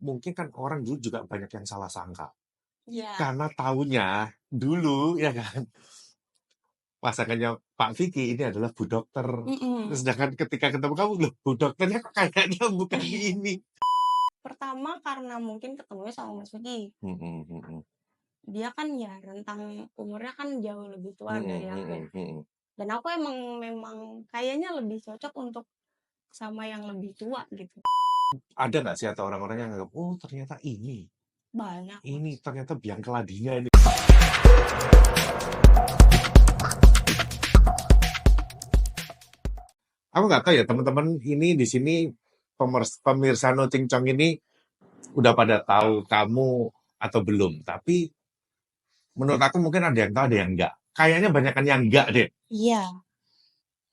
mungkin kan orang dulu juga banyak yang salah sangka. Iya. Karena taunya dulu ya kan, pasangannya Pak Vicky ini adalah Bu Dokter. Sedangkan ketika ketemu kamu, loh Bu Dokternya kok kayaknya bukan ini. Pertama karena mungkin ketemunya sama Mas Vicky. Mhm, mhm. Dia kan ya rentang umurnya kan jauh lebih tua dari Mhm, aku. mhm, mhm. Dan aku memang kayaknya lebih cocok untuk sama yang lebih tua gitu. Ada nggak sih atau orang-orang yang nganggap, oh ternyata ini Banyak, Mas. ternyata biang keladinya ini. Aku nggak tahu ya teman-teman ini di sini pemirsa No Cincong ini udah pada tahu kamu atau belum. Tapi menurut aku mungkin ada yang tahu ada yang enggak. Kayaknya banyakan yang enggak deh. Iya.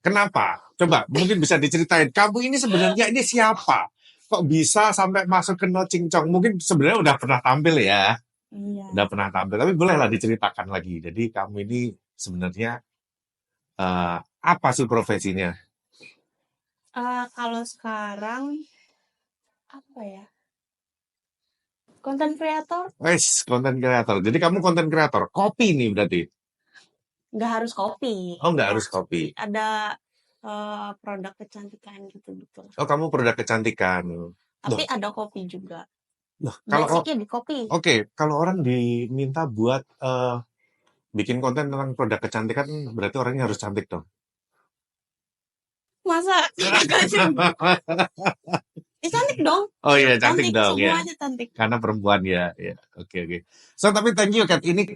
Kenapa? Coba mungkin bisa diceritain. Kamu ini sebenarnya ini siapa? Kok bisa sampai masuk ke No Cincong? Mungkin sebenarnya udah pernah tampil ya. Iya. Udah pernah tampil. Tapi bolehlah diceritakan lagi. Jadi kamu ini sebenarnya apa sih profesinya? Kalau sekarang apa ya? Content creator Wes, konten kreator. Jadi kamu konten kreator. Kopi nih berarti. nggak harus kopi. Oh, nggak harus kopi. Ada produk kecantikan gitu-gitu. Oh, kamu produk kecantikan. Tapi Loh, ada kopi juga. loh, kalau Basicnya di kopi. oke, kalau orang diminta buat bikin konten tentang produk kecantikan, berarti orangnya harus cantik dong. Masa? Cantik dong. Oh iya, cantik Cantik, dong ya. semuanya cantik. Karena perempuan ya. Ya, oke oke. So, tapi thank you Kat. Ini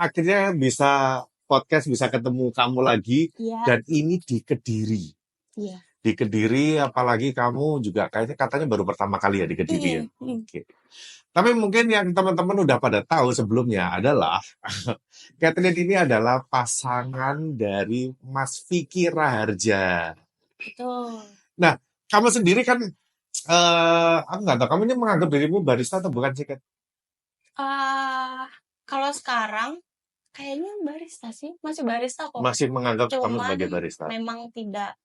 akhirnya bisa podcast bisa ketemu kamu lagi Iya. dan ini di Kediri. Iya. Di Kediri, apalagi kamu juga kayaknya katanya baru pertama kali ya di Kediri ya. Oke. Tapi mungkin yang teman-teman udah pada tahu sebelumnya adalah Catherine ini adalah pasangan dari Mas Vicky Raharja. Betul. Nah, kamu sendiri kan, aku nggak tahu, kamu ini menganggap dirimu barista atau bukan sih, Kat? Kalau sekarang kayaknya barista sih, masih barista kok. Masih menganggap kamu Cuman sebagai barista? memang tidak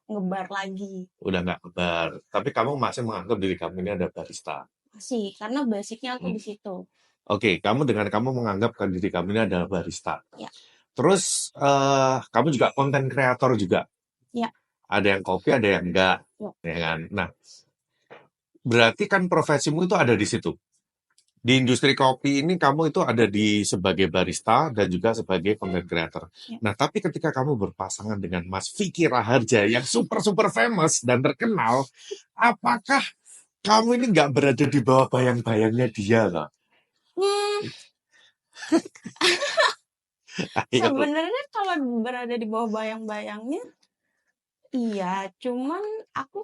ngebar lagi. Udah nggak ngebar, tapi kamu masih menganggap diri kamu ini ada barista? Masih, karena basicnya aku di situ. Oke, kamu menganggap diri kamu ini adalah barista. Ya. Terus kamu juga konten kreator juga. Ya. Ada yang kopi, ada yang enggak. Ya kan? Nah, berarti kan profesimu itu ada di situ. Di industri kopi ini kamu itu ada di sebagai barista dan juga sebagai content creator. Ya. Nah, tapi ketika kamu berpasangan dengan Mas Vicky Raharja yang super famous dan terkenal, apakah kamu ini nggak berada di bawah bayang-bayangnya dia loh? Sebenarnya kalau berada di bawah bayang-bayangnya, iya, cuman aku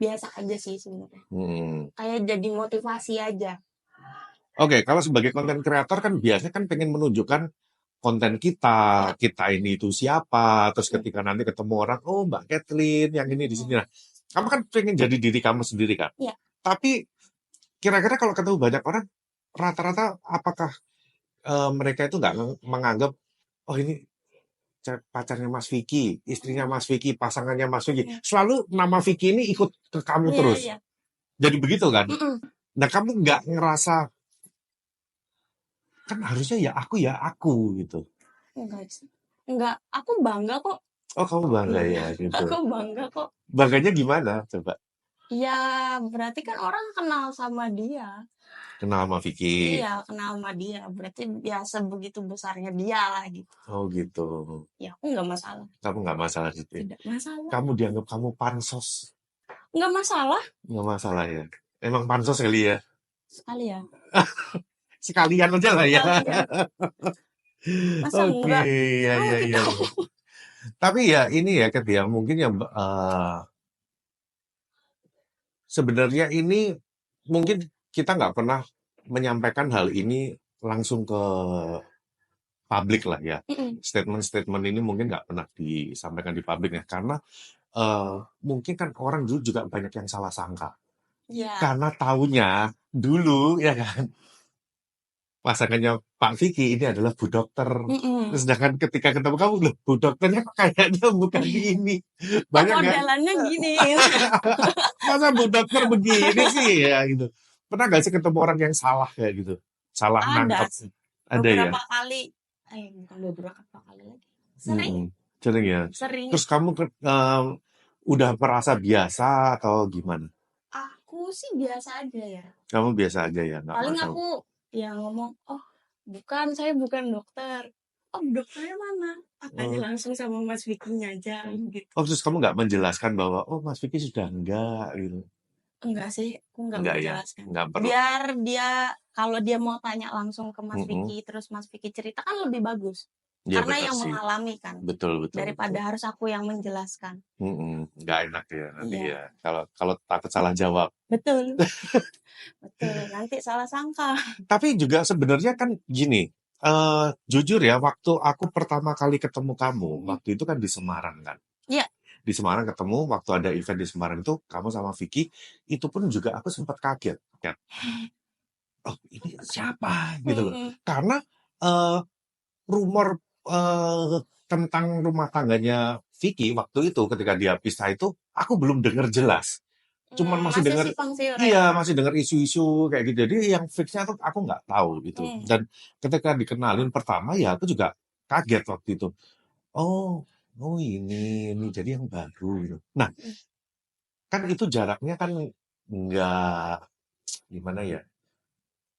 biasa aja sih sebenarnya. Kayak jadi motivasi aja. Oke, kalau sebagai konten kreator kan biasanya kan pengen menunjukkan konten kita ini itu siapa, terus ketika nanti ketemu orang, oh Mbak Kathleen yang ini di sini. Nah, kamu kan pengen jadi diri kamu sendiri kan? Iya. Tapi kira-kira kalau ketemu banyak orang, rata-rata apakah mereka itu nggak menganggap, oh ini pacarnya Mas Vicky, istrinya Mas Vicky, pasangannya Mas Vicky. Selalu nama Vicky ini ikut ke kamu terus. Iya. Jadi begitu kan? Nah, kamu nggak ngerasa, kan harusnya ya aku gitu. Enggak, aku bangga kok. Oh, kamu bangga ya gitu. Aku bangga kok. Bangganya gimana coba? Ya, berarti kan orang kenal sama dia. Kenal sama Vicky? Iya, kenal sama dia. Berarti biasa begitu besarnya dia lah gitu. Oh gitu. Ya, aku nggak masalah. Kamu nggak masalah gitu? Tidak masalah. Kamu dianggap kamu pansos? Nggak masalah. Nggak masalah ya? Emang pansos kali ya? Sekali ya. Sekalian aja lah ya. Masa enggak? Iya. Tapi ya ini ya Kat ya, mungkin ya sebenarnya ini mungkin kita nggak pernah menyampaikan hal ini langsung ke publik lah ya. Statement-statement ini mungkin nggak pernah disampaikan di publik ya, karena mungkin kan orang dulu juga banyak yang salah sangka. Iya. Karena taunya dulu ya kan, pasangannya Pak Vicky ini adalah Bu Dokter. Mm-mm. Sedangkan ketika ketemu kamu, loh, Bu Dokternya kok kayaknya bukan ini. Kok Banyak kan? modelannya gini? Masa Bu Dokter begini sih ya gitu. Pernah nggak sih ketemu orang yang salah kayak gitu? Salah Ada nangkap. sih. Ada ya? Beberapa kali. Bukan beberapa kali lagi. Sering. Mm-mm. Sering ya. Sering. Terus kamu udah merasa biasa atau gimana? Aku sih biasa aja ya. Kamu biasa aja ya, nggak Paling masalah. aku ya ngomong, oh bukan, saya bukan dokter. Oh dokternya mana? Tanya langsung sama Mas Vicky-nya aja gitu. Oh, terus kamu nggak menjelaskan bahwa, oh Mas Vicky sudah enggak gitu? Enggak sih, aku nggak Enggak ya, menjelaskan. nggak perlu. Biar dia, kalau dia mau tanya langsung ke Mas Vicky, terus Mas Vicky cerita kan lebih bagus. Ya, Karena betul yang sih. mengalami kan. Betul. Daripada harus aku yang menjelaskan. Nggak enak ya nanti Iya. ya. Kalau takut salah jawab. Betul. Betul, nanti salah sangka. Tapi juga sebenarnya kan gini, jujur ya, waktu aku pertama kali ketemu kamu, waktu itu kan di Semarang kan. Iya. Di Semarang ketemu, waktu ada event di Semarang itu, kamu sama Vicky, itu pun juga aku sempat kaget. Kan? Oh, ini siapa? Gitu loh. Karena rumor tentang rumah tangganya Vicky waktu itu, ketika dia pisah itu, aku belum dengar jelas. Cuman masih dengar, iya masih dengar isu-isu kayak gitu. Jadi yang fixnya tuh aku nggak tahu gitu. Dan ketika dikenalin pertama ya aku juga kaget waktu itu. Oh ini jadi yang baru gitu. Nah kan itu jaraknya kan nggak gimana ya,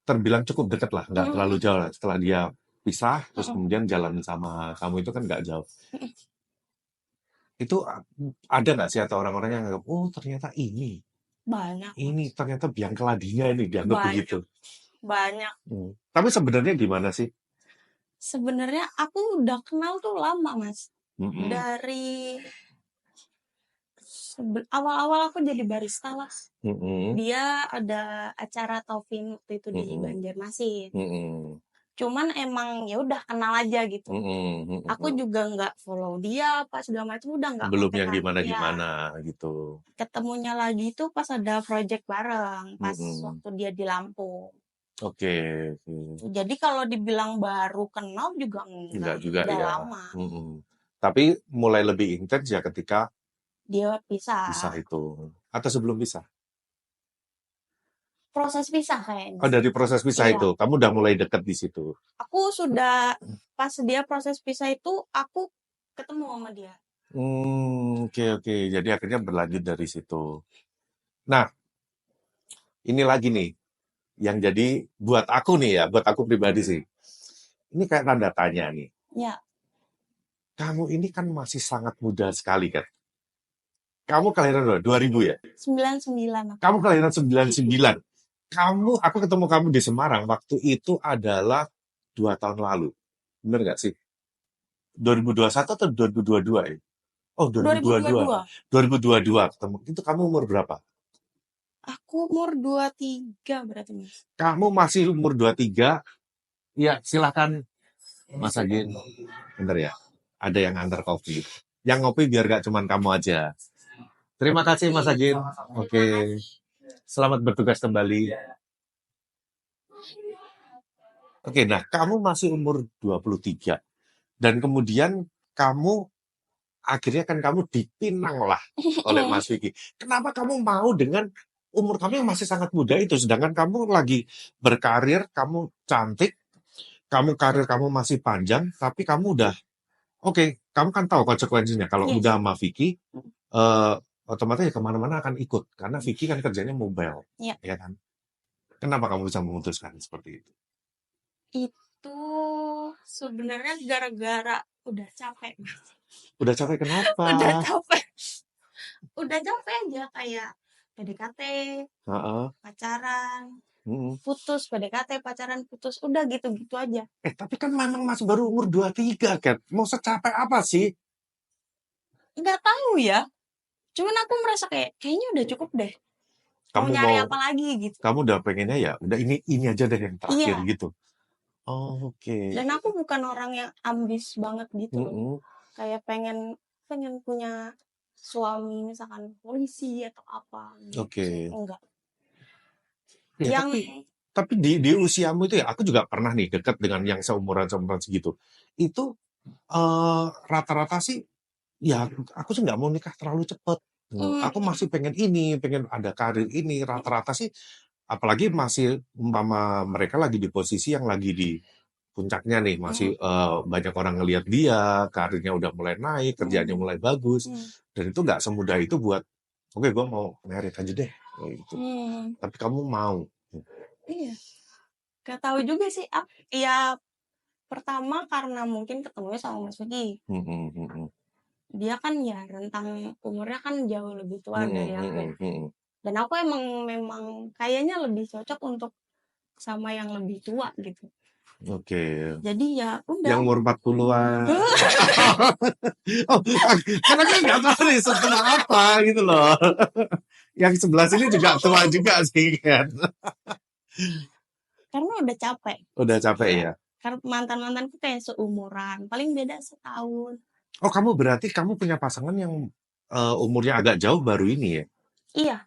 terbilang cukup dekat lah, nggak terlalu jauh lah. Setelah dia pisah terus kemudian jalan sama kamu itu kan nggak jauh. Itu ada nggak sih atau orang-orang yang nganggap, oh ternyata ini Banyak. ini ternyata biang keladinya ini dianggap begitu. Banyak. Tapi sebenarnya gimana sih? Sebenarnya aku udah kenal tuh lama, Mas. Dari awal-awal aku jadi barista lah. Dia ada acara Taufin waktu itu di Banjarmasin. Cuman emang ya udah kenal aja gitu. Aku juga nggak follow dia apa segala macam, udah nggak. Belum yang gimana-gimana gitu. Ketemunya lagi itu pas ada project bareng, pas waktu dia di Lampung. Oke. Jadi kalau dibilang baru kenal juga enggak juga udah ya. Lama. Tapi mulai lebih intens ya ketika dia pisah itu. Atau sebelum pisah? Proses pisah kayaknya. Oh, dari proses pisah itu, kamu udah mulai deket di situ. Aku sudah pas dia proses pisah itu, aku ketemu sama dia. Oke. Jadi akhirnya berlanjut dari situ. Nah, ini lagi nih, yang jadi buat aku nih ya, buat aku pribadi sih. Ini kayak tanda tanya nih. Ya. Kamu ini kan masih sangat muda sekali kan? Kamu kelahiran berapa? 2000 ya? 99. Kamu kelahiran 99. Aku ketemu kamu di Semarang waktu itu adalah 2 tahun lalu. Bener nggak sih? 2021 atau 2022 ya? Oh, 2022. 2022 ketemu. Itu kamu umur berapa? Aku umur 23 berarti, Mas. Kamu masih umur 23. Ya, silakan Mas Agin. Bener ya? Ada yang antar kopi. Yang ngopi biar gak cuman kamu aja. Terima kasih Mas Agin. Oke. Selamat bertugas kembali. Oke, nah kamu masih umur 23. Dan kemudian kamu akhirnya kan kamu dipinang lah oleh Mas Vicky. Kenapa kamu mau dengan umur kamu yang masih sangat muda itu, sedangkan kamu lagi berkarir, kamu cantik, karir kamu masih panjang, tapi kamu udah kamu kan tahu konsekuensinya kalau udah sama Vicky, otomatis kemana-mana akan ikut karena Vicky kan kerjanya mobile, ya kan? Kenapa kamu bisa memutuskan seperti itu? Itu sebenarnya gara-gara udah capek. Udah capek kenapa? Udah capek aja kayak PDKT, pacaran, putus, PDKT, pacaran, putus, udah gitu-gitu aja. Tapi kan memang masih baru umur 23 kan, mau secapek apa sih? Nggak tahu ya. Cuman aku merasa kayaknya udah cukup deh. Kamu mau nyari apa lagi gitu. Kamu udah pengennya ya, udah ini aja deh yang terakhir gitu. Oke. Dan aku bukan orang yang ambis banget gitu loh. Kayak pengen punya suami misalkan polisi atau apa gitu. Enggak. Ya, Tapi di usiamu itu ya, aku juga pernah nih deket dengan yang seumuran segitu. Itu rata-rata sih, ya aku sih nggak mau nikah terlalu cepet. Aku masih pengen ada karir ini. Rata-rata sih, apalagi masih umpama mereka lagi di posisi yang lagi di puncaknya nih, masih banyak orang ngelihat dia, karirnya udah mulai naik, kerjaannya mulai bagus, dan itu nggak semudah itu buat, oke, gue mau merit aja deh, gitu. Tapi kamu mau. Iya, gak tahu juga sih. Ya pertama karena mungkin ketemunya sama Mas Vicky. Dia kan ya rentang umurnya kan jauh lebih tua dari aku. Dan aku memang kayaknya lebih cocok untuk sama yang lebih tua gitu. Oke. Jadi ya udah. Yang umur 40-an. Oh, karena kan nggak tahu nih setelah apa gitu loh. Yang sebelah sini juga tua juga sih kan. Karena udah capek. Udah capek ya. Karena mantan-mantanku kayak seumuran, paling beda setahun. Oh, berarti kamu punya pasangan yang umurnya agak jauh baru ini ya? Iya.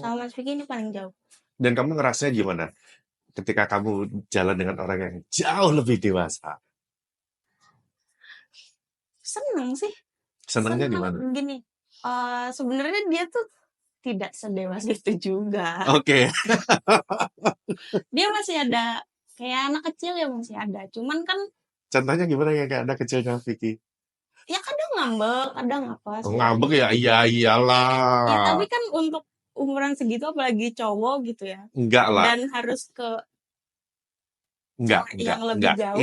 Sama Mas Vicky ini paling jauh. Dan kamu ngerasanya gimana ketika kamu jalan dengan orang yang jauh lebih dewasa? Seneng sih. Senengnya gimana? Gini, sebenarnya dia tuh tidak sedewasa itu juga. Oke. Dia masih ada kayak anak kecil ya, masih ada. Cuman kan contohnya gimana ya kayak anak kecilnya Vicky? Ya kadang ngambek, kadang apa sih. Ngambek ya, iyalah. Ya tapi kan untuk umuran segitu apalagi cowok gitu ya. Enggak lah. Dan harus ke Enggak. Jauh.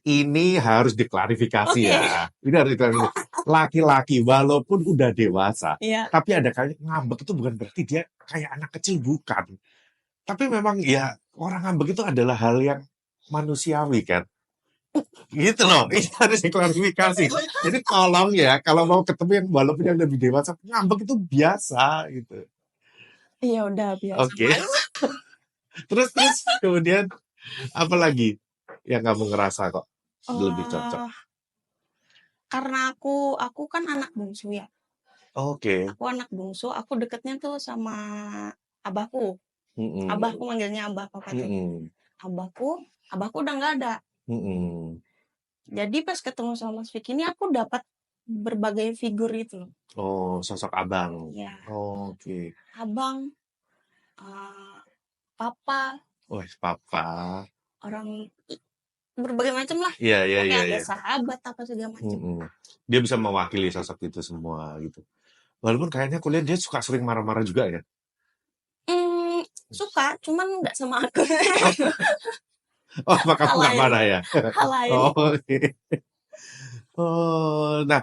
Ini harus diklarifikasi ya. Ini harus diklarifikasi. Laki-laki walaupun udah dewasa, tapi ada kayak ngambek itu bukan berarti dia kayak anak kecil, bukan. Tapi memang ya orang ngambek itu adalah hal yang manusiawi kan. Gitu loh, ini harus diklarifikasi. Jadi tolong ya, kalau mau ketemu yang walaupun yang lebih dewasa, ngambek itu biasa gitu. Iya udah biasa. Oke. Terus kemudian apa lagi yang kamu ngerasa kok lebih cocok? Karena aku kan anak bungsu ya. Oke. Aku anak bungsu, aku deketnya tuh sama abahku. Abahku manggilnya abah papa tuh. Abahku udah nggak ada. Jadi pas ketemu sama Mas Vicky ini aku dapat berbagai figur itu loh. Oh, sosok abang. Ya. Oke. Abang, papa. Oh, papa. Orang berbagai macam lah. Iya. Ada sahabat apa segala macam. Dia bisa mewakili sosok itu semua gitu. Walaupun kayaknya kuliah dia sering marah-marah juga ya. Suka, cuman nggak sama aku. Oh, apa kamu nggak marah ya? Hal lain. Nah,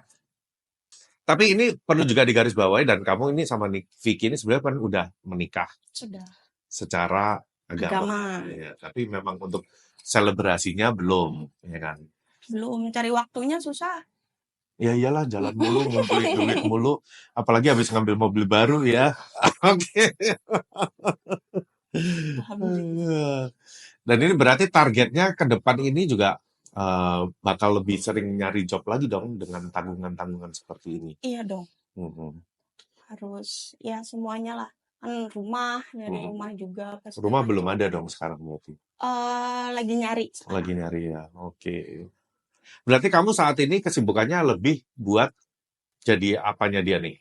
tapi ini perlu juga digarisbawahi dan kamu ini sama Vicky ini sebenarnya kan udah menikah. Sudah. Secara agama. Ya, tapi memang untuk selebrasinya belum, ya kan? Belum, cari waktunya susah. Ya iyalah, jalan mulu, ngumpulin duit mulu, apalagi habis ngambil mobil baru ya. Oke. Dan ini berarti targetnya ke depan ini juga bakal lebih sering nyari job lagi dong dengan tanggungan-tanggungan seperti ini. Iya dong. Harus ya semuanya lah. Kan rumah, dari rumah juga. Rumah belum ada dong sekarang berarti? Lagi nyari. Lagi nyari ya, oke. Berarti kamu saat ini kesibukannya lebih buat jadi apanya dia nih?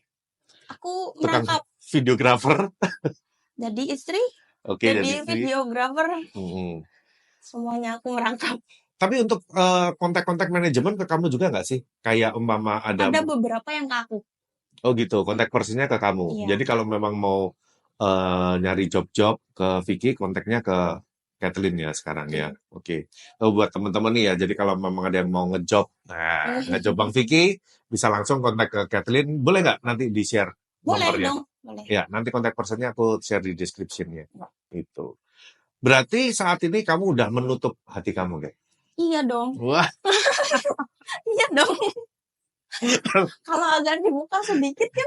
Aku tukang merangkap. Videografer? Jadi istri. Oke, jadi videografer. Semuanya aku merangkap. Tapi untuk kontak-kontak manajemen ke kamu juga nggak sih? Kayak umpama ada beberapa yang ke aku. Oh gitu, kontak personnya ke kamu. Iya. Jadi kalau memang mau nyari job-job ke Vicky, kontaknya ke Kathleen ya sekarang ya. Oke. Oh, buat teman-teman nih ya, jadi kalau memang ada yang mau ngejob Bang Vicky, bisa langsung kontak ke Kathleen. Boleh nggak nanti di-share nomornya? Boleh. Ya, nanti kontak personnya aku share di description-nya. Itu. Berarti saat ini kamu udah menutup hati kamu, Kak? Iya dong. Wah. Iya dong. Kalau agak dibuka sedikit kan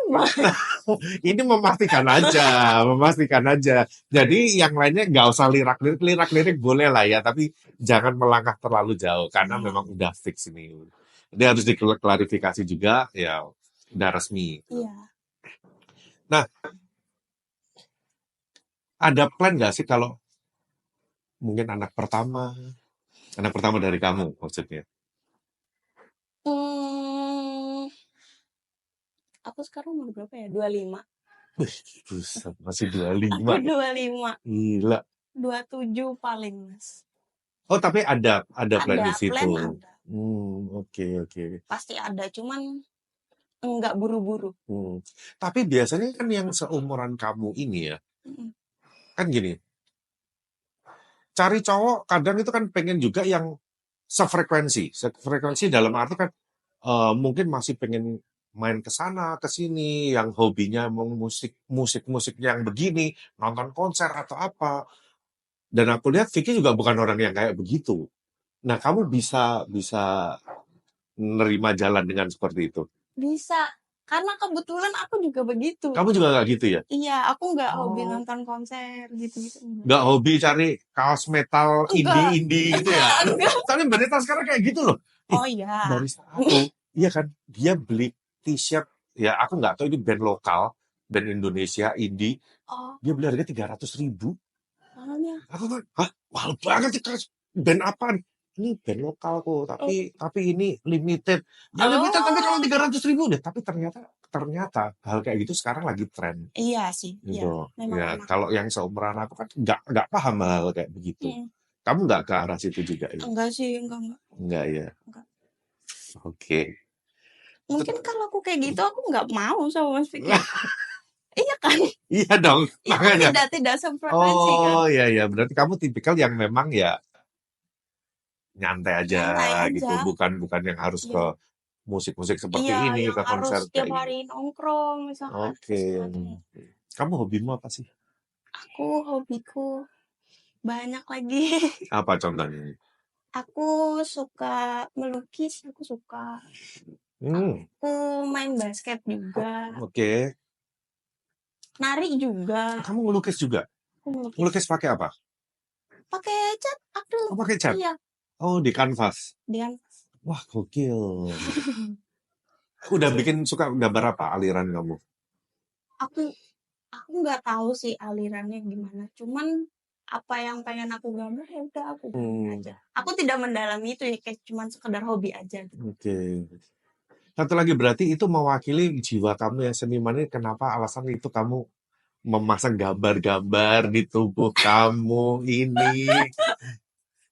Ini memastikan aja. Jadi yang lainnya nggak usah lirak-lirik boleh lah ya, tapi jangan melangkah terlalu jauh karena memang udah fix ini. Dia harus diklarifikasi juga, ya udah resmi. Iya. Nah, ada plan nggak sih kalau Mungkin anak pertama dari kamu maksudnya. Aku sekarang umur berapa ya? 25. Wih, buset, masih Aku 25. 25. Gila. 27 paling, Mas. Oh, tapi ada plan di Ada, situ. plan ada. Oke. Pasti ada, cuman enggak buru-buru. Tapi biasanya kan yang seumuran kamu ini ya, kan gini, cari cowok kadang itu kan pengen juga yang sefrekuensi dalam arti kan mungkin masih pengen main ke sana ke sini, yang hobinya mau musik yang begini, nonton konser atau apa. Dan aku lihat Vicky juga bukan orang yang kayak begitu. Nah, kamu bisa nerima jalan dengan seperti itu. Bisa, karena kebetulan aku juga begitu. Kamu juga nggak gitu ya? Iya, aku nggak hobi nonton konser gitu-gitu. Nggak hobi cari kaos metal indie gitu ya? Soalnya Mbak Neta sekarang kayak gitu loh. Oh iya. Barista aku, iya kan, dia beli t-shirt, ya aku nggak tahu ini band lokal, band Indonesia indie, dia beli harga 300.000. Aku kan, hah, mahal banget itu band apaan? Ini band lokal kok, tapi ini limited. Ya limited tapi kalau 300.000 deh. Tapi ternyata hal kayak gitu sekarang lagi tren. Iya sih. Gitu. Iya, ya kalau yang seumuran aku kan nggak paham hal kayak begitu. Kamu nggak ke arah situ juga ya? Enggak sih, enggak. Enggak ya? Enggak. Oke. Mungkin kalau aku kayak gitu aku nggak mau sama Mas Vicky. Iya kan? Iya dong. Iya, tidak sefrekuensi kan? Oh iya, berarti kamu tipikal yang memang ya nyantai aja gitu, bukan yang harus ke musik-musik seperti ini, ke konser harus tiap hari nongkrong misalkan. Oke. Kamu hobimu apa sih? Aku hobiku banyak lagi. Apa contohnya? Aku suka melukis, aku suka. Aku main basket juga. Oke. Nari juga. Kamu ngelukis juga? Ngelukis pakai apa? Pakai cat akrilik. Oh, pakai cat? Iya. Oh, di kanvas? Di kanvas. Wah, gokil. Udah bikin suka gambar apa aliran kamu? Aku nggak tahu sih alirannya gimana. Cuman apa yang pengen aku gambar ya udah aku gambar aja. Aku tidak mendalami itu ya, kayak cuman sekedar hobi aja gitu. Oke. Satu lagi berarti itu mewakili jiwa kamu yang seniman ini. Kenapa alasan itu kamu memasang gambar-gambar di tubuh kamu ini?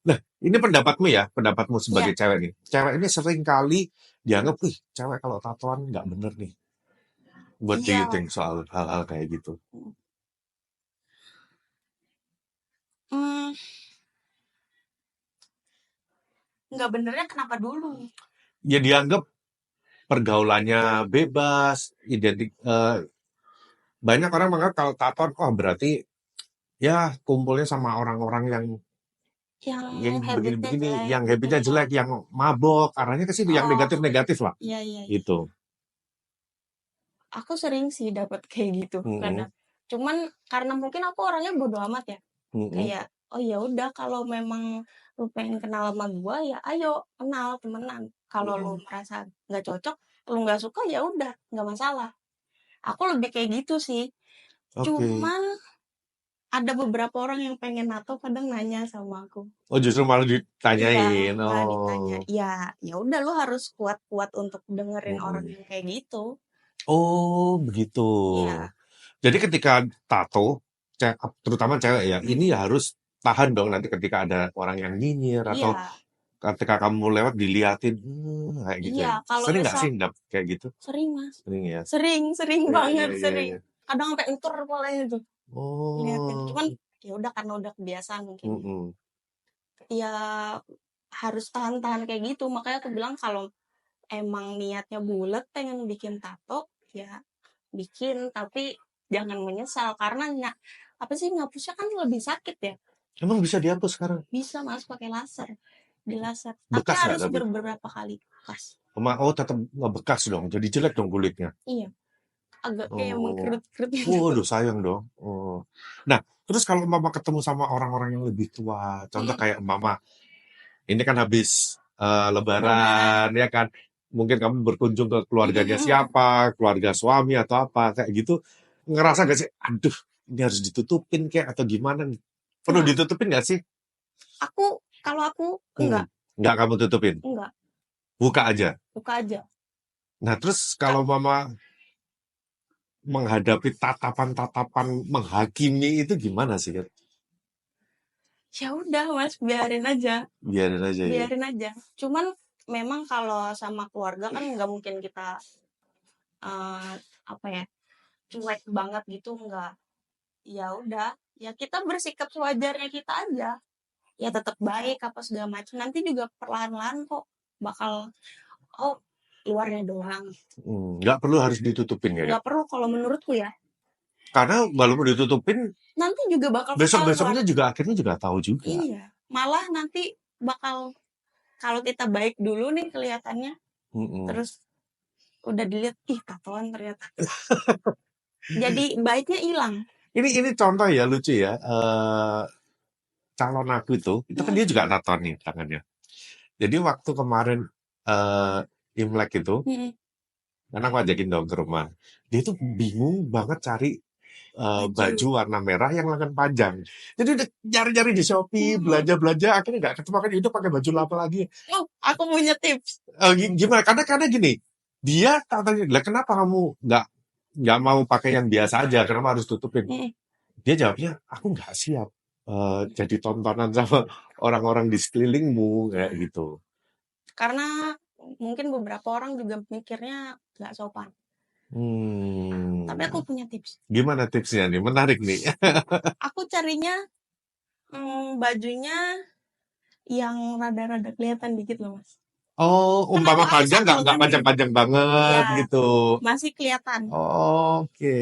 Nah, ini pendapatmu sebagai cewek nih. Cewek ini sering kali dianggap, cewek kalau tatoan nggak bener nih. What do you think soal hal-hal kayak gitu? Nggak benernya kenapa dulu? Ya dianggap pergaulannya bebas, banyak orang menganggap kalau tatoan, berarti ya kumpulnya sama orang-orang yang begini-begini, yang habitnya jelek, yang mabok, arahnya ke situ, yang negatif-negatif lah. Iya. Gitu. Aku sering sih dapat kayak gitu kadang. Cuman karena mungkin aku orangnya bodo amat ya. Kayak oh ya udah kalau memang lu pengen kenal sama gua ya ayo kenal temenan. Kalau lu merasa nggak cocok, lu nggak suka ya udah nggak masalah. Aku lebih kayak gitu sih. Cuman ada beberapa orang yang pengen nato kadang nanya sama aku. Oh justru malah ditanyain. Iya, malah ditanya. Ya udah lu harus kuat-kuat untuk dengerin orang yang kayak gitu. Oh begitu. Iya. Jadi ketika tato, terutama cewek ya, ini ya harus tahan dong nanti ketika ada orang yang nyinyir atau ketika kamu lewat diliatin kayak gitu. Iya, kalau sering nggak sih kayak gitu? Sering Mas. Sering ya. Sering banget. Iya. Kadang sampai entur kepalanya tuh. Oh. Liatin. Cuman ya udah karena udah kebiasaan mungkin. Ya harus tahan-tahan kayak gitu. Makanya aku bilang kalau emang niatnya bulat pengen bikin tato ya bikin, tapi jangan menyesal karena ngapusnya kan lebih sakit ya. Emang bisa dihapus sekarang? Bisa Mas pakai laser. Di laser. Bekas tapi harus beberapa kali bekas. Oh tetap bekas dong. Jadi jelek dong kulitnya. Iya. Agak kayak mengkerut-kerut gitu. Waduh sayang dong. Nah, terus kalau mama ketemu sama orang-orang yang lebih tua, contoh kayak mama, ini kan habis lebaran ya kan, mungkin kamu berkunjung ke keluarganya siapa, keluarga suami atau apa kayak gitu, ngerasa gak sih, aduh ini harus ditutupin kayak atau gimana nih? Perlu ditutupin gak sih? Kalau aku enggak. Enggak kamu tutupin? Enggak. Buka aja? Buka aja. Nah terus kalau mama menghadapi tatapan-tatapan menghakimi itu gimana sih? Ya udah Mas, biarin aja. Biarin aja ya? Biarin aja. Cuman memang kalau sama keluarga kan nggak mungkin kita cuek banget gitu, enggak. Ya udah, ya kita bersikap sewajarnya kita aja. Ya tetap baik apa segala macam. Nanti juga perlahan-lahan kok bakal luarnya doang. Nggak perlu harus ditutupin ya? Nggak perlu kalau menurutku ya. Karena walaupun ditutupin, nanti juga bakal besok-besoknya juga akhirnya juga tahu juga. Iya, malah nanti bakal kalau kita baik dulu nih kelihatannya, terus udah dilihat tatoan ternyata. Jadi baiknya hilang. Ini contoh ya lucu ya. Calon aku itu kan dia juga tato nih tangannya. Jadi waktu kemarin Imlek itu, karena aku ajakin dong ke rumah, dia tuh bingung banget cari baju warna merah yang lengan panjang. Jadi udah nyari-nyari di Shopee, belanja-belanja, akhirnya nggak ketemu, kan udah pakai baju apa lagi. Aku punya tips. Gimana? Karena gini, dia tanya, lah kenapa kamu nggak mau pakai yang biasa aja? Kenapa harus tutupin? Dia jawabnya, aku nggak siap jadi tontonan sama orang-orang di sekelilingmu kayak gitu. Karena mungkin beberapa orang juga mikirnya nggak sopan. Tapi aku punya tips. Gimana tipsnya nih? Menarik nih. Aku carinya bajunya yang rada-rada kelihatan dikit loh Mas. Umpama panjang nggak panjang-panjang banget ya, gitu. Masih kelihatan. Oke.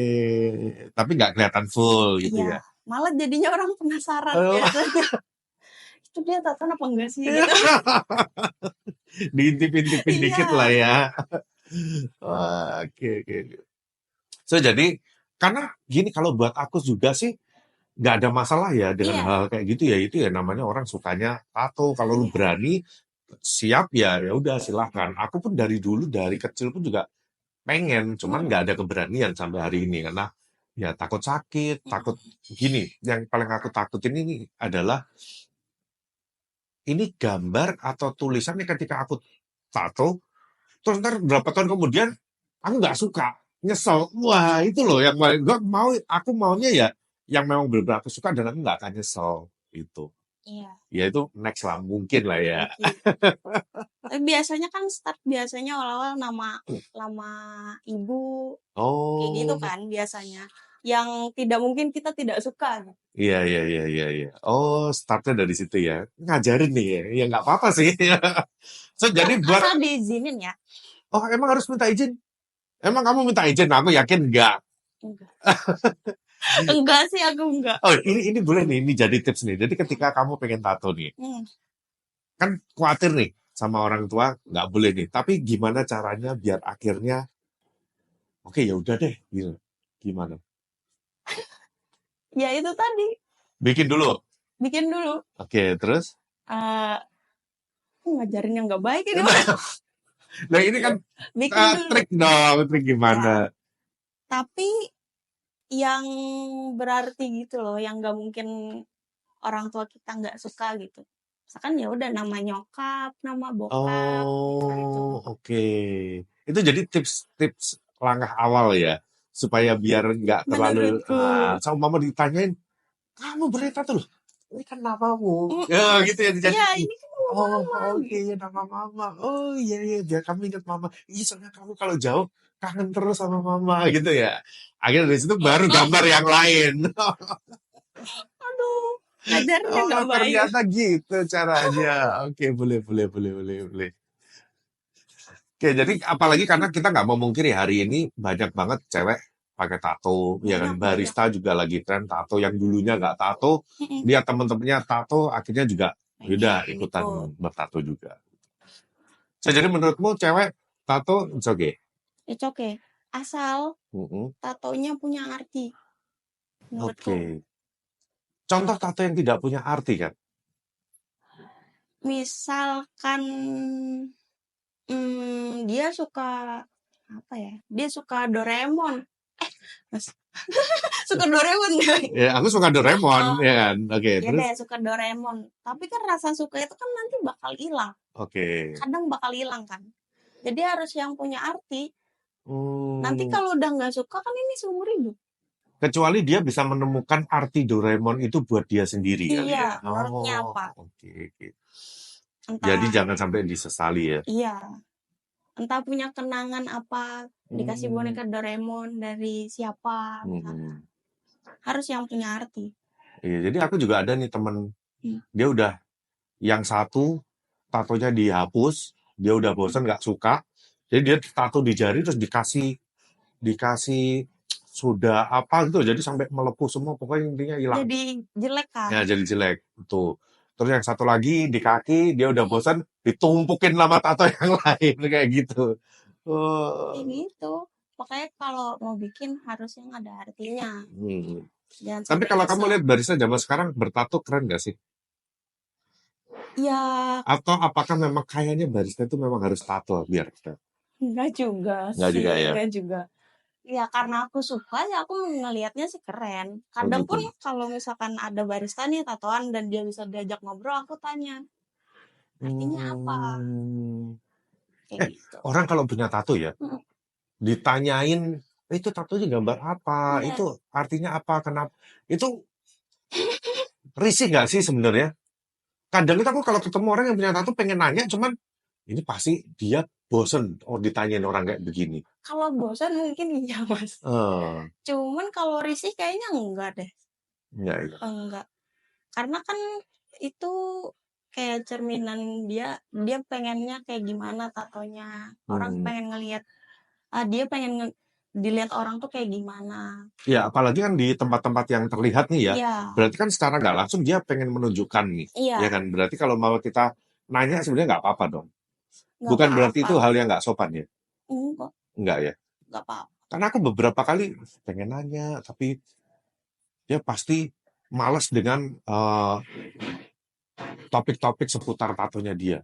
Tapi nggak kelihatan full gitu ya. Malah jadinya orang penasaran biasanya. Itu dia tatoan apa enggak sih gitu. Diintip-intipin dikit lah ya. Oke. So jadi karena gini, kalau buat aku juga sih nggak ada masalah ya dengan hal kayak gitu ya. Itu ya namanya orang sukanya tato. Kalau lu berani siap ya udah silahkan. Aku pun dari dulu dari kecil pun juga pengen, cuman nggak ada keberanian sampai hari ini karena ya takut sakit, takut gini. Yang paling aku takutin ini adalah ini gambar atau tulisannya ketika aku tato, terus ntar berapa tahun kemudian aku nggak suka, nyesel. Wah itu loh yang aku maunya ya yang memang benar-benar aku suka dan aku nggak akan nyesel itu. Iya. Ya itu next lah mungkin lah ya. Tapi biasanya kan biasanya awal-awal nama ibu kayak gitu kan biasanya. Yang tidak mungkin kita tidak suka. Iya. Startnya dari situ ya. Ngajarin nih ya. Ya nggak apa-apa sih. So jadi asal diizinin ya. Oh emang harus minta izin? Emang kamu minta izin? Aku yakin enggak. Enggak sih, aku enggak. Oh ini boleh nih, ini jadi tips nih. Jadi ketika kamu pengen tato nih, kan khawatir nih sama orang tua, nggak boleh nih. Tapi gimana caranya biar akhirnya, oke ya udah deh, gitu. Gimana? Ya itu tadi. Bikin dulu. Oke, terus? Ngajarin yang nggak baik ini. Nah ini kan trik dong, trik gimana? Ya. Tapi yang berarti gitu loh, yang nggak mungkin orang tua kita nggak suka gitu. Misalkan ya udah nama nyokap, nama bokap. Oke. Itu jadi tips langkah awal ya, supaya biar nggak terlalu. Sama mama ditanyain, kamu berani tato loh? Ini kan namamu. Ya gitu ya dijadi. Ya, ini kan oke, ya nama mama. Oh iya biar kamu ingat mama. Iya soalnya kamu kalau jauh kangen terus sama mama gitu ya. Akhirnya dari situ baru gambar yang lain. Aduh, ngajarnya nggak baik. Ternyata gitu caranya. Oke, boleh. Oke, jadi apalagi karena kita nggak mau mungkiri hari ini banyak banget cewek pakai tato, ya kan barista juga lagi tren tato, yang dulunya nggak tato, lihat temen-temennya tato, akhirnya juga udah ikutan bertato juga. Jadi menurutmu cewek tato it's okay? It's okay, asal tatonya punya arti. Oke. Contoh tato yang tidak punya arti kan? Misalkan dia suka apa ya? Dia suka Doraemon. Mas, Suka Doraemon gak? Ya, aku suka Doraemon, ya kan? Oke, ya terus? deh, suka Doraemon. Tapi kan rasa suka itu kan nanti bakal hilang. Oke. Kadang bakal hilang kan. Jadi harus yang punya arti. Nanti kalau udah nggak suka kan ini seumur hidup. Kecuali dia bisa menemukan arti Doraemon itu buat dia sendiri kali Iya, ya. menurutnya apa? Oke. Entah, Jadi jangan sampai disesali ya. iya. Entah punya kenangan apa, dikasih boneka Doraemon dari siapa, harus yang punya arti. Iya, jadi aku juga ada nih temen, dia udah yang satu tatonya dihapus, dia udah bosan nggak suka, jadi dia tato di jari terus dikasih soda apa gitu, jadi sampai melepuh semua, pokoknya intinya hilang. Jadi jelek kan? Ya, jadi jelek. Tuh. Terus yang satu lagi di kaki, dia udah bosan, ditumpukin sama tato yang lain kayak gitu. Kayak gitu. Makanya kalau mau bikin harus yang ada artinya. Jangan Tapi kalau kamu lihat barista zaman sekarang bertato keren gak sih? Ya. Atau apakah memang kayaknya barista itu memang harus tato biar keren? Enggak juga Enggak sih. juga ya? Enggak juga. Ya karena aku suka ya aku ngelihatnya sih keren. Kadang pun kalau misalkan ada barista nih tatoan dan dia bisa diajak ngobrol, aku tanya artinya apa. Gitu. Orang kalau punya tato ya, ditanyain itu tatonya gambar apa, itu artinya apa, kenapa, itu risih nggak sih sebenarnya? Kadang itu aku kalau ketemu orang yang punya tato pengen nanya, cuman ini pasti dia bosen ditanyain orang kayak begini. Kalau bosen mungkin iya mas. Cuman kalau risih kayaknya enggak deh. Enggak. Karena kan itu kayak cerminan dia pengennya kayak gimana tatonya. Orang pengen ngelihat, dia pengen dilihat orang tuh kayak gimana. Ya, apalagi kan di tempat-tempat yang terlihat nih ya. Iya. Berarti kan secara nggak langsung dia pengen menunjukkan nih. Iya. Ya kan, berarti kalau mau kita nanya sebenarnya nggak apa-apa dong. Bukan berarti itu hal yang nggak sopan ya? Enggak ya? Nggak apa-apa. Karena aku beberapa kali pengen nanya, tapi dia pasti malas dengan topik-topik seputar tatonya dia.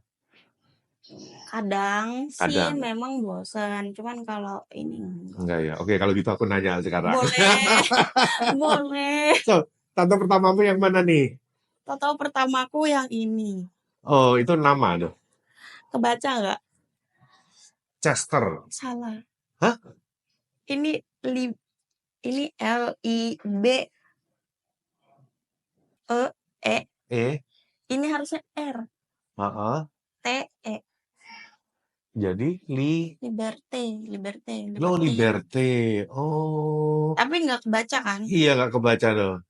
Kadang sih memang bosan, cuman kalau ini enggak ya. Oke, kalau gitu aku nanya sekarang. Boleh. Boleh. So, tato pertamamu yang mana nih? Tato pertamaku yang ini. Oh, itu nama tuh. Kebaca nggak? Chester. Salah. Hah? Ini LIB E. Ini harusnya R. TE. Jadi Liberté. Oh. Tapi nggak kebaca kan? Iya, nggak kebaca loh.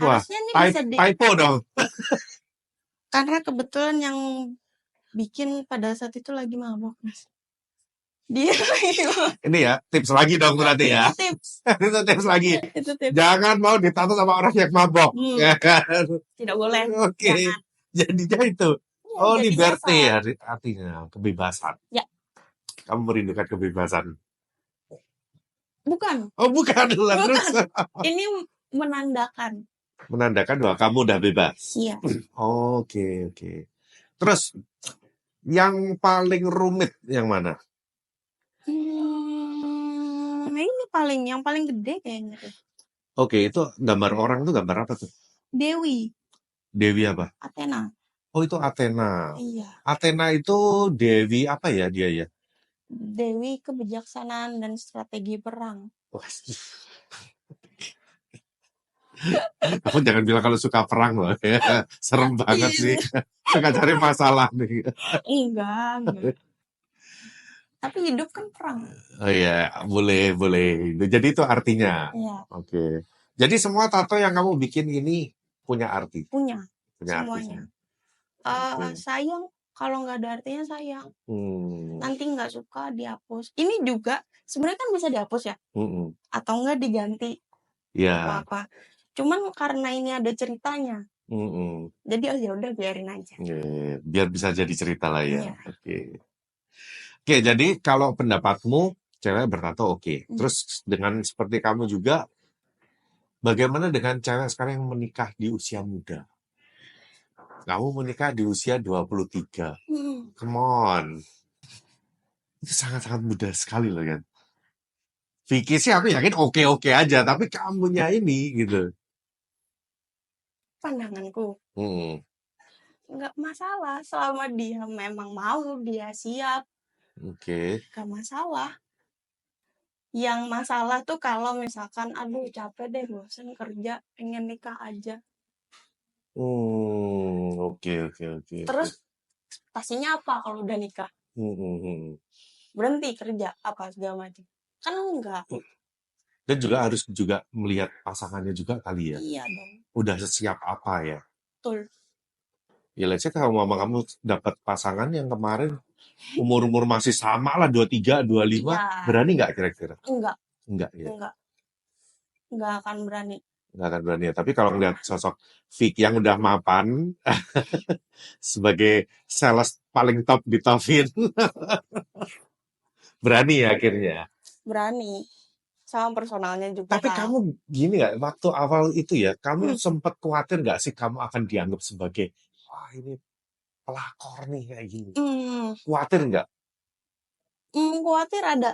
Wah, harusnya ini bisa typo dong. Karena kebetulan yang bikin pada saat itu lagi mabok, Mas. Dia ini ya, tips lagi dong berarti ya. Tips. Itu tips lagi. Itu tips. Jangan mau ditato sama orang yang mabok. Tidak boleh. Oke. Jadinya itu. Oh, liberté artinya kebebasan. Ya. Kamu merindukan kebebasan. Bukan. Oh, bukan. Terus. Ini menandakan. Menandakan bahwa kamu udah bebas. Iya. Oke. Terus yang paling rumit yang mana? Yang paling gede kayaknya. Oke, itu gambar orang tuh gambar apa tuh? Dewi. Dewi apa? Athena. Oh, itu Athena. Iya. Athena itu dewi apa ya dia ya? Dewi kebijaksanaan dan strategi perang. Aku jangan bilang kalau suka perang loh ya. Serem banget sih. Suka cari masalah nih. Enggak. Tapi hidup kan perang. Oh iya, boleh. Jadi itu artinya. Iya. Oke. Jadi semua tato yang kamu bikin ini punya arti? Punya semuanya. Sayang, kalau nggak ada artinya sayang. Nanti nggak suka dihapus. Ini juga sebenarnya kan bisa dihapus ya. Atau nggak diganti. Iya. Apa. Cuman karena ini ada ceritanya. Jadi ya udah biarin aja. Biar bisa jadi cerita lah ya. Iya. Oke, jadi kalau pendapatmu cewek bertato oke. Terus dengan seperti kamu juga, bagaimana dengan cewek sekarang yang menikah di usia muda? Kamu menikah di usia 23. Come on. Itu sangat-sangat muda sekali loh kan. Vicky sih aku yakin oke-oke aja, tapi kamunya ini gitu. Pandanganku. Hmm. Nggak masalah selama dia memang mau, dia siap. Oke. Nggak masalah. Yang masalah tuh kalau misalkan, aduh capek deh, bosan kerja, pengen nikah aja. Oke. Terus pastinya apa kalau udah nikah? Berhenti kerja apa segala macam. Kan enggak. Dan juga harus juga melihat pasangannya juga kali ya. Iya dong. Udah siap apa ya? Betul. Ya let's say kalau mama kamu dapat pasangan yang kemarin umur masih sama lah 23, 25, Iya. berani nggak kira-kira? Enggak ya. Enggak akan berani. Nggak akan berani ya. Tapi kalau ngeliat sosok Vicky yang udah mapan sebagai sales paling top di Tofin, berani ya akhirnya. Berani. Sama personalnya juga. Tapi kamu gini nggak, waktu awal itu ya, kamu sempat khawatir nggak sih kamu akan dianggap sebagai, wah ini pelakor nih kayak gini. Khawatir nggak? Khawatir ada.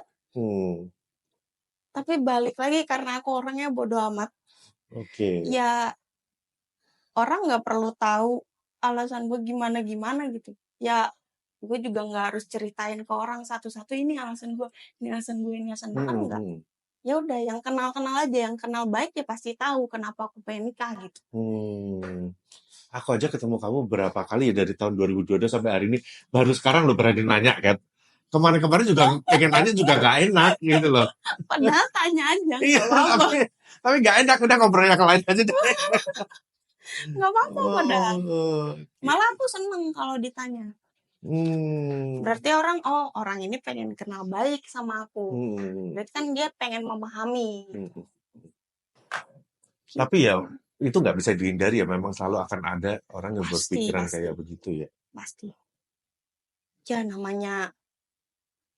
Tapi balik lagi karena aku orangnya bodo amat. Oke. Ya orang nggak perlu tahu alasan gue gimana gitu. Ya gue juga nggak harus ceritain ke orang satu-satu ini alasan gue, ini alasan gue, ini alasan gue, kan enggak. Ya udah, yang kenal aja, yang kenal baik ya pasti tahu kenapa aku pengen nikah gitu. Aku aja ketemu kamu berapa kali ya dari tahun 2022 sampai hari ini, baru sekarang lo berani nanya kan. Kemarin juga pengen nanya juga gak enak gitu loh. Padahal tanya aja. Iya, tapi gak enak, udah ngobrol yang lain aja deh. Gak apa-apa padahal. Malah aku seneng kalau ditanya. Berarti orang ini pengen kenal baik sama aku. Berarti kan dia pengen memahami. Tapi ya itu nggak bisa dihindari ya, memang selalu akan ada orang yang berpikiran kayak begitu ya. Pasti. Ya namanya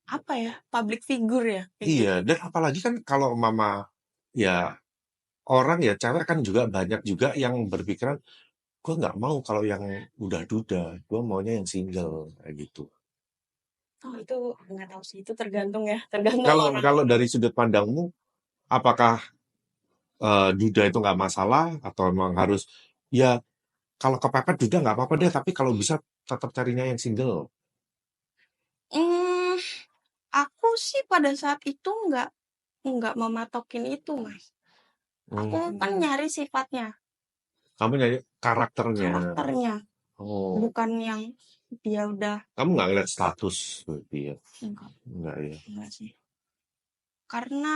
apa ya, public figure ya. Iya, dan apalagi kan kalau mama ya orang ya cewek kan juga banyak juga yang berpikiran, gue nggak mau kalau yang udah duda, gue maunya yang single kayak gitu. Itu nggak tahu sih, itu tergantung ya, tergantung kalau dari sudut pandangmu, apakah duda itu nggak masalah atau memang harus ya kalau kepepet duda nggak apa-apa deh, tapi kalau bisa tetap carinya yang single? Aku sih pada saat itu nggak mematokin itu, Mas. Aku kan nyari sifatnya. Kamu nyari karakternya. Bukan yang dia udah. Kamu nggak ngeliat status berarti ya? Enggak ya? Enggak sih. Karena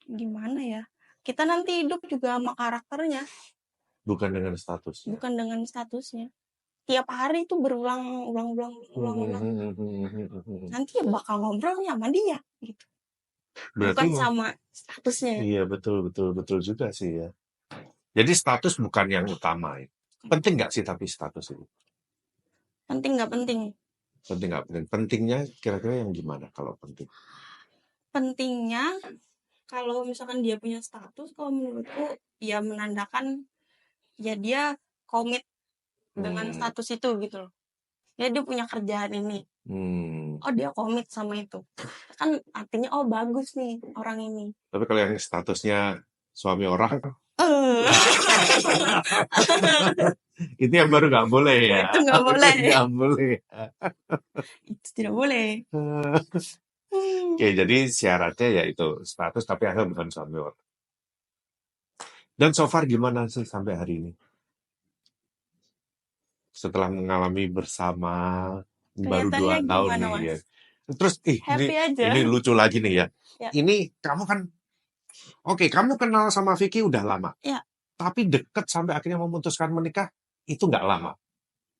gimana ya? Kita nanti hidup juga sama karakternya. Bukan dengan statusnya. Bukan dengan statusnya. Tiap hari itu berulang. Nanti ya bakal ngobrolnya sama dia gitu. Berarti bukan sama statusnya. Iya, betul juga sih ya. Jadi status bukan yang utama ya. Penting nggak sih tapi status itu? Penting nggak penting? Penting nggak penting? Pentingnya kira-kira yang gimana kalau penting? Pentingnya kalau misalkan dia punya status, kalau menurutku ya menandakan ya dia komit dengan status itu gitu loh. Ya dia punya kerjaan ini. Dia komit sama itu. Kan artinya bagus nih orang ini. Tapi kalau yang statusnya suami orang, itu yang baru nggak boleh ya. Itu nggak boleh. Nggak boleh. Itu tidak boleh. Oke, jadi syaratnya ya itu status tapi asal bukan suami orang. Dan so far gimana sih sampai hari ini? Setelah mengalami bersama baru 2 tahun nih ya. Terus ini lucu lagi nih ya. Ini kamu kan kamu kenal sama Vicky udah lama. Ya. Tapi deket sampai akhirnya memutuskan menikah itu nggak lama.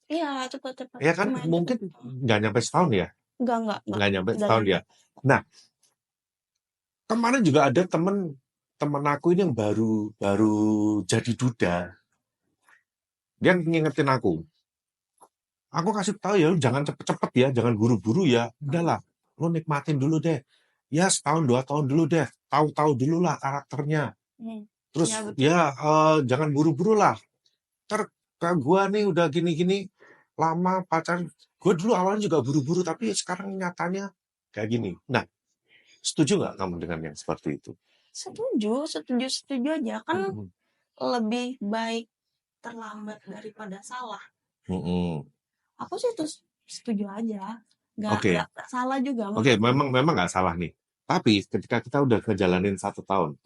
Iya, cepat. Ya kan mungkin nggak nyampe setahun ya. Nggak nyampe setahun ya. Nah, kemarin juga ada temen aku ini yang baru jadi duda. Dia ngingetin aku. Aku kasih tahu ya, jangan cepet-cepet ya, jangan buru-buru ya. Udahlah, lo nikmatin dulu deh. Ya setahun 2 tahun dulu deh. Tahu dulu lah karakternya. Terus jangan buru-buru lah. Gue nih udah gini-gini lama pacaran. Gue dulu awalnya juga buru-buru, tapi sekarang nyatanya kayak gini. Nah, Setuju nggak kamu dengan yang seperti itu? Setuju aja. Kan lebih baik terlambat daripada salah. Aku sih terus setuju aja. Nggak salah juga. Oke, memang nggak salah nih. Tapi ketika kita udah ngejalanin 1 tahun,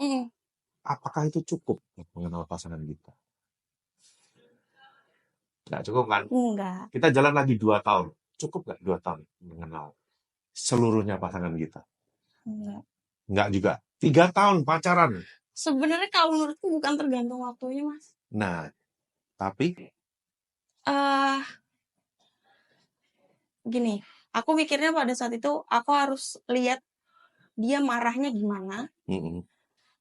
apakah itu cukup untuk mengenal pasangan kita? Nggak cukup kan? Enggak. Kita jalan lagi 2 tahun. Cukup nggak 2 tahun mengenal seluruhnya pasangan kita? Enggak juga. 3 tahun pacaran. Sebenarnya kalau menurutku bukan tergantung waktunya, Mas. Nah, tapi gini, aku mikirnya pada saat itu aku harus lihat dia marahnya gimana,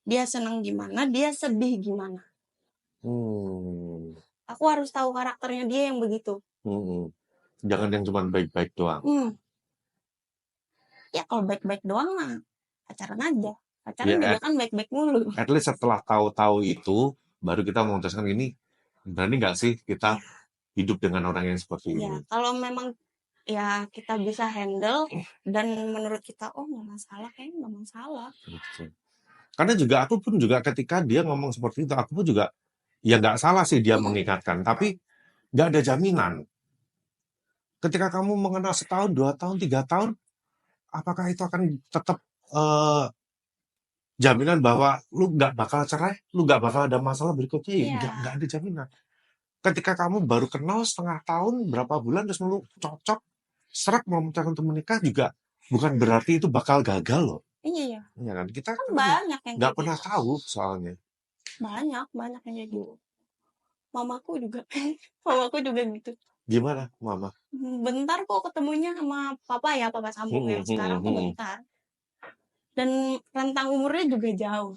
dia senang gimana, dia sedih gimana. Aku harus tahu karakternya dia yang begitu. Jangan yang cuma baik-baik doang. Ya kalau baik-baik doang mah pacaran aja. Pacaran juga kan baik-baik mulu. At least setelah tahu ini, baru kita memutuskan ini, berani nggak sih kita hidup dengan orang yang seperti ini. Kalau memang ya kita bisa handle dan menurut kita nggak masalah, kayaknya nggak masalah. Karena juga aku pun juga ketika dia ngomong seperti itu, aku pun juga ya nggak salah sih dia mengikatkan, tapi nggak ada jaminan. Ketika kamu mengenal 1 tahun, 2 tahun, 3 tahun, apakah itu akan tetap jaminan bahwa lu nggak bakal cerai, lu nggak bakal ada masalah berikutnya? Nggak ada jaminan. Ketika kamu baru kenal 1/2 tahun, berapa bulan, terus lu cocok, serak memutuskan untuk menikah, juga bukan berarti itu bakal gagal loh. Iya kan? Kita kan banyak yang nggak pernah tahu soalnya. Banyak yang kayak gitu. Mamaku juga gitu. Gimana, Mama? Bentar kok ketemunya sama papa sambung yang sekarang tuh bentar. Dan rentang umurnya juga jauh.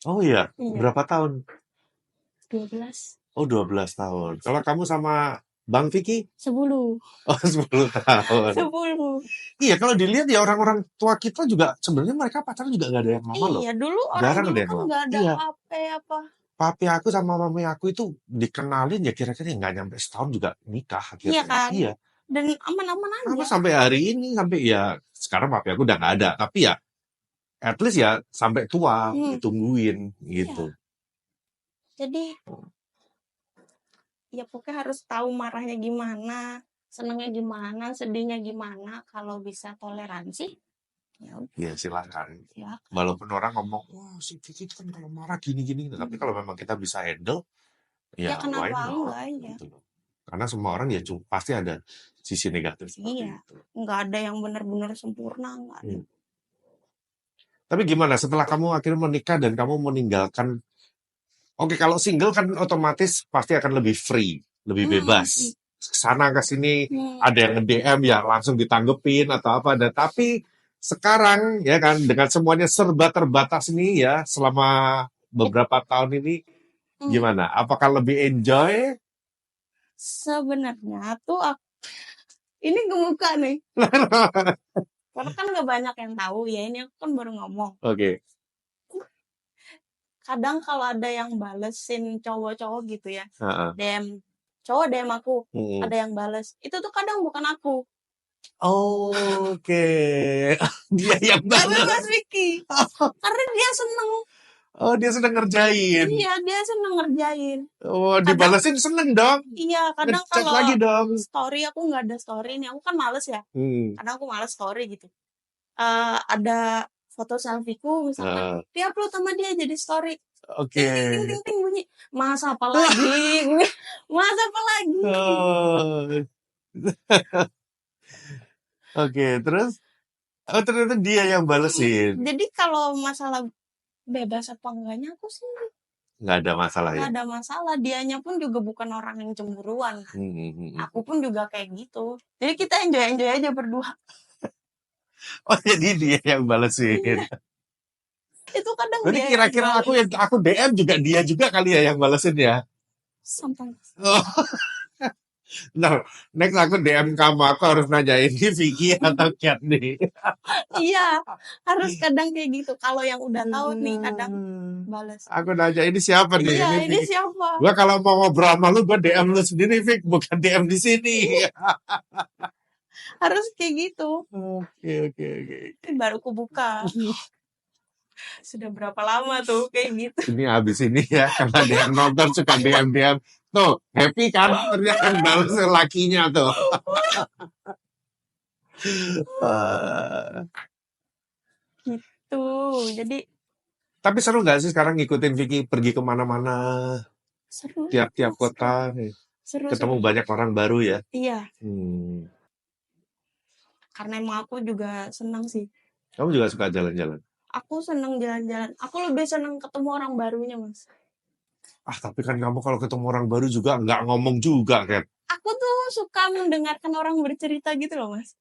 Oh iya? Berapa tahun? 12. Oh, 12 tahun. Kalau kamu sama Bang Vicky? 10. Oh, 10 tahun. 10. Iya, kalau dilihat ya orang-orang tua kita juga sebenarnya mereka pacaran juga nggak ada yang lama loh. Iya, dulu orang dulu kan nggak ada apa. Papi aku sama mami aku itu dikenalin ya kira-kira nggak nyampe setahun juga nikah akhirnya. Iya kan? Iya. Dan aman-aman aja. Sampai hari ini, sampai ya sekarang papi aku udah nggak ada, tapi ya at least ya sampai tua ditungguin gitu. Iya. Jadi ya pokoknya harus tahu marahnya gimana, senangnya gimana, sedihnya gimana. Kalau bisa toleransi, ya silakan. Walaupun orang ngomong, si Vicky itu kan kalau marah gini-gini, tapi kalau memang kita bisa handle, ya kenapa enggak ya? Gitu. Karena semua orang ya pasti ada sisi negatif. Nggak ada yang benar-benar sempurna, nggak ada. Tapi gimana setelah kamu akhirnya menikah dan kamu meninggalkan? Oke, kalau single kan otomatis pasti akan lebih free, lebih bebas. Kesana ke sini ada yang nge-DM ya langsung ditanggepin atau apa. Tapi sekarang ya kan dengan semuanya serba terbatas ini ya selama beberapa tahun ini gimana? Apakah lebih enjoy? Sebenarnya tuh ini gemuka nih. Karena kan gak banyak yang tahu ya, ini aku kan baru ngomong. Oke. Kadang kalau ada yang balesin cowok-cowok gitu ya, DM cowok DM aku, ada yang bales, itu tuh kadang bukan aku. Oke. Dia yang bales. Tapi Mas Vicky, karena dia seneng. Oh, dia seneng ngerjain. Iya, dia seneng ngerjain. Oh, dibalesin seneng dong. Iya, kadang kalau lagi dong. Story aku nggak ada story nih, aku kan males ya. Kadang aku males story gitu. Ada foto selfieku misalkan, dia upload sama dia jadi story. Oke. Ting bunyi. Mas apa lagi? Mas apa lagi? Oke, terus? Oh, ternyata dia yang balesin. Jadi kalau masalah bebas apa enggaknya aku sih nggak ada masalah ya? Nggak ada masalah. Dianya pun juga bukan orang yang cemburuan. Aku pun juga kayak gitu. Jadi kita enjoy aja berdua. Oh, jadi dia yang balesin. Itu kadang berarti kira-kira aku DM juga dia juga kali ya yang balesin ya? Sampai. Nah, next aku DM kamu, aku harus nanya ini Vicky atau Cat nih. Iya, harus kadang kayak gitu. Kalau yang udah tahu nih kadang balas. Aku nanya ini siapa nih? Iya, ini siapa? Gua kalau mau ngobrol sama lu, gua DM lu sendiri, Vic, bukan DM di sini. Harus kayak gitu. Oke. Baru ku buka. Sudah berapa lama tuh kayak gitu. Ini habis ini ya, karena ada yang nonton suka DM. Tuh, happy kan? Ternyata yang balas lakinya tuh. Gitu. Jadi Tapi seru gak sih sekarang ngikutin Vicky pergi kemana-mana? seru. Tiap-tiap kota. Seru. Ketemu banyak orang baru ya? Iya. Karena emang aku juga senang sih. Kamu juga suka jalan-jalan? Aku senang jalan-jalan. Aku lebih senang ketemu orang barunya, Mas. Tapi kan kamu kalau ketemu orang baru juga nggak ngomong juga, kan? Aku tuh suka mendengarkan orang bercerita gitu loh, Mas.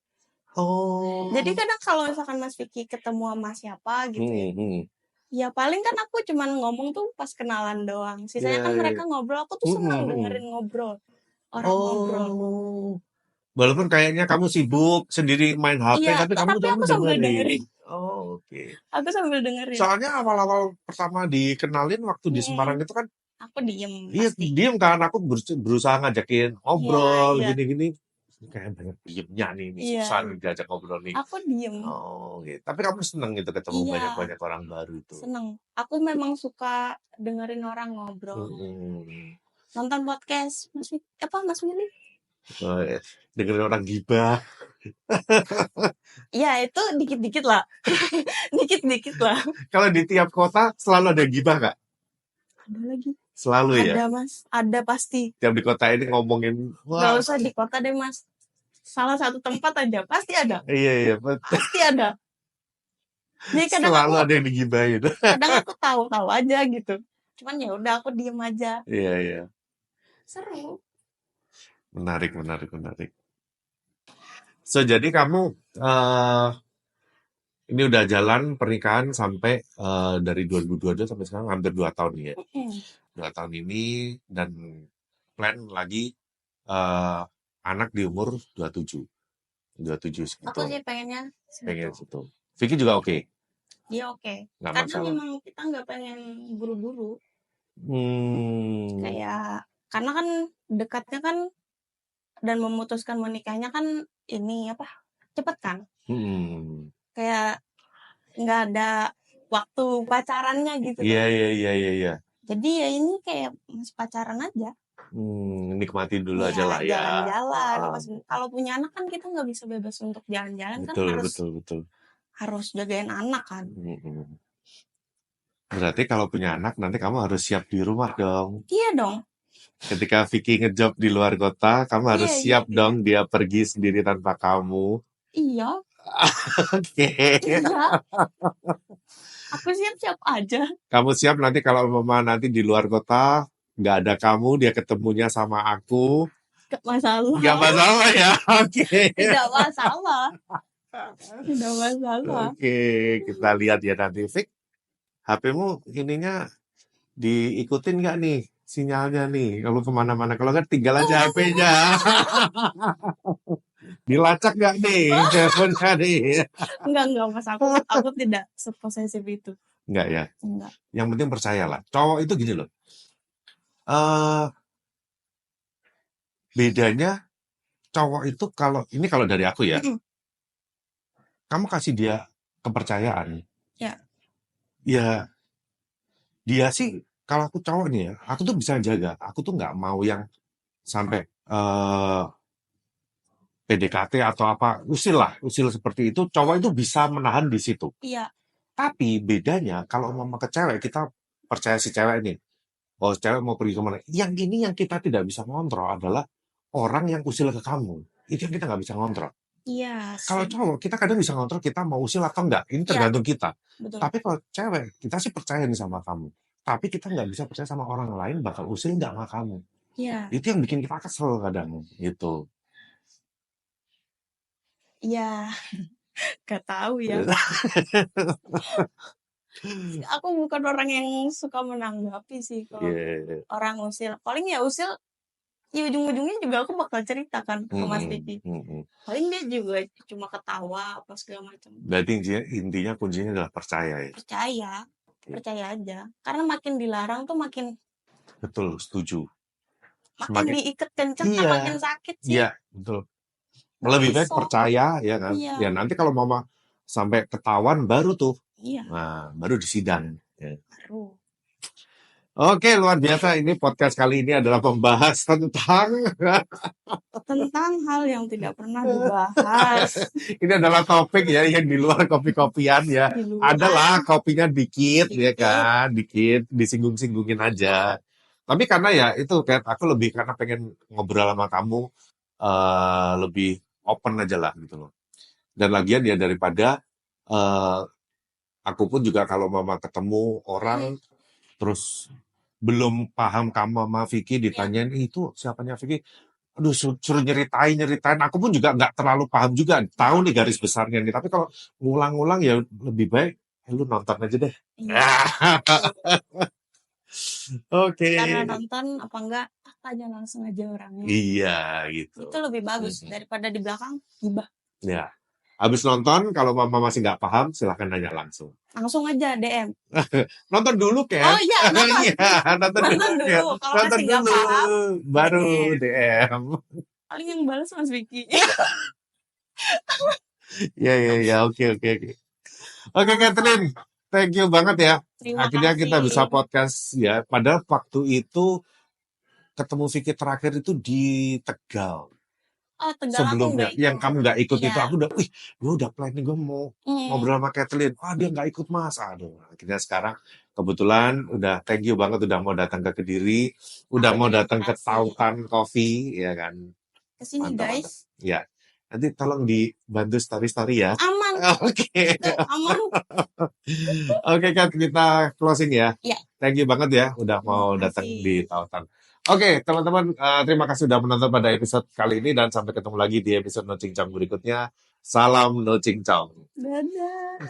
Oh. Jadi kadang kalau misalkan Mas Vicky ketemu sama siapa gitu ya paling kan aku cuman ngomong tuh pas kenalan doang. Sisanya kan mereka ngobrol, aku tuh senang dengerin ngobrol. Orang ngobrol. Walaupun kayaknya kamu sibuk sendiri main HP, Iya, tapi aku sambil dengerin. Oke. Aku sambil dengerin. Soalnya awal-awal pertama dikenalin waktu di Semarang itu kan aku diem. Iya, diem kan. Aku berusaha ngajakin ngobrol, gini-gini. Kayak banyak diemnya nih, susah nih diajak ngobrol nih. Aku diem. Gitu. Tapi kamu seneng gitu ketemu banyak-banyak orang baru itu. Seneng. Aku memang suka dengerin orang ngobrol. Nonton podcast, Mas Willy? Dengerin orang gibah. Ya itu dikit-dikit lah. Dikit-dikit lah. Kalau di tiap kota selalu ada gibah gak? Ada lagi. Selalu ya? Ada, Mas. Ada pasti. Tiap di kota ini ngomongin. Gak usah di kota deh, Mas. Salah satu tempat aja. Pasti ada. Iya. Pasti ada. Jadi kadang selalu ada yang digibahin. Kadang aku tahu-tahu aja gitu. Cuman ya udah aku diem aja. Iya. Seru. Menarik. So, jadi kamu ini udah jalan pernikahan sampai dari 2022 sampai sekarang hampir 2 tahun ya. 2 tahun ini dan plan lagi anak di umur 27 segitu. Aku sih pengennya segitu. Vicky juga oke? Dia oke. Karena memang kita nggak pengen buru-buru. Kayak karena kan dekatnya kan dan memutuskan menikahnya kan ini cepet kan. Kayak nggak ada waktu pacarannya gitu. Iya. Jadi ya ini kayak masih pacaran aja. Nikmatin dulu aja lah ya. Jalan-jalan. Kalau punya anak kan kita nggak bisa bebas untuk jalan-jalan. Betul. Harus jagain anak kan. Berarti kalau punya anak nanti kamu harus siap di rumah dong. Iya dong. Ketika Vicky ngejob di luar kota, kamu harus siap dong dia pergi sendiri tanpa kamu. Iya. Oke. Iya. Aku siap aja. Kamu siap nanti kalau mama nanti di luar kota, nggak ada kamu, dia ketemunya sama aku. Gak masalah. Nggak masalah ya? Oke. Tidak masalah. Oke, kita lihat ya nanti. Vic, HP-mu ininya diikutin nggak nih sinyalnya nih? Kalau kemana-mana, kalau nggak tinggal aja HP-nya. Dilacak nggak nih teleponnya nih? Enggak Mas, aku tidak seposesif itu. Enggak ya? Enggak. Yang penting percayalah. Cowok itu gini loh. Bedanya cowok itu kalau dari aku ya. Kamu kasih dia kepercayaan. Ya. Ya, dia sih kalau aku cowok nih ya, aku tuh bisa jaga. Aku tuh nggak mau yang sampai PDKT atau apa, usil seperti itu. Cowok itu bisa menahan di situ. Iya. Tapi bedanya kalau mau ke cewek, kita percaya si cewek ini. Oh, cewek mau pergi kemana? Yang ini yang kita tidak bisa ngontrol adalah orang yang usil ke kamu. Itu yang kita nggak bisa ngontrol. Iya. Kalau cowok, kita kadang bisa ngontrol kita mau usil atau enggak. Ini tergantung kita. Betul. Tapi kalau cewek, kita sih percaya nih sama kamu. Tapi kita nggak bisa percaya sama orang lain bakal usil nggak sama kamu. Iya. Itu yang bikin kita kesel kadang. Gitu. Iya. Gak tahu ya. Aku bukan orang yang suka menanggapi sih kalau orang usil. Paling ya usil, ya ujung-ujungnya juga aku bakal ceritakan ke Mas Vicky. Paling dia juga cuma ketawa apa segala macam. Berarti intinya kuncinya adalah percaya ya? Percaya aja. Karena makin dilarang tuh makin... Betul, setuju. Makin diikat kenceng kan makin sakit sih. Iya, betul. Lebih baik percaya, ya kan? Iya. Ya nanti kalau mama sampai ketahuan baru tuh, Iya. nah baru disidang. Ya. Baru. Oke, luar biasa. Ini podcast kali ini adalah membahas tentang hal yang tidak pernah dibahas. Ini adalah topik ya yang di luar kopi-kopian ya. Adalah kopinya dikit ya kan, dikit disinggung-singgungin aja. Tapi karena ya itu kayak aku lebih karena pengen ngobrol sama kamu lebih open aja lah gitu loh. Dan lagian ya daripada aku pun juga kalau mama ketemu orang terus belum paham kamu sama Vicky ditanyain itu siapanya Vicky, aduh suruh nyeritain. Aku pun juga nggak terlalu paham juga, tahu nih garis besarnya nih. Tapi kalau ngulang-ngulang ya lebih baik lu nonton aja deh. Oke. Karena nonton apa enggak tanya langsung aja orangnya. Iya gitu. Itu lebih bagus daripada di belakang gibah. Ya. Habis nonton, kalau mama masih nggak paham, silahkan nanya langsung. Langsung aja DM. Nonton dulu, Ken. Oh iya, nonton dulu. Kalau nonton masih nggak paham, baru DM. Paling yang balas Mas Vicky. Ya, oke. Oke, Catherine. Thank you banget ya. Akhirnya kita bisa podcast ya. Padahal waktu itu ketemu Vicky terakhir itu di Tegal. Tegal sebelumnya yang kamu nggak ikut itu aku udah gue udah planning gue mau ngobrol sama Kathleen, dia nggak ikut Mas, aduh. Akhirnya sekarang kebetulan udah thank you banget udah mau datang ke Kediri, udah mau datang ke Tautan Coffee ya kan, kesini guys ya. Nanti tolong dibantu story ya. Aman. Oke. Aman. Oke Kat, kita closing ya. Iya. Thank you banget ya udah mau datang di Tautan. Oke, teman-teman, terima kasih sudah menonton pada episode kali ini dan sampai ketemu lagi di episode No Cincang berikutnya. Salam No Cincang. Dadah.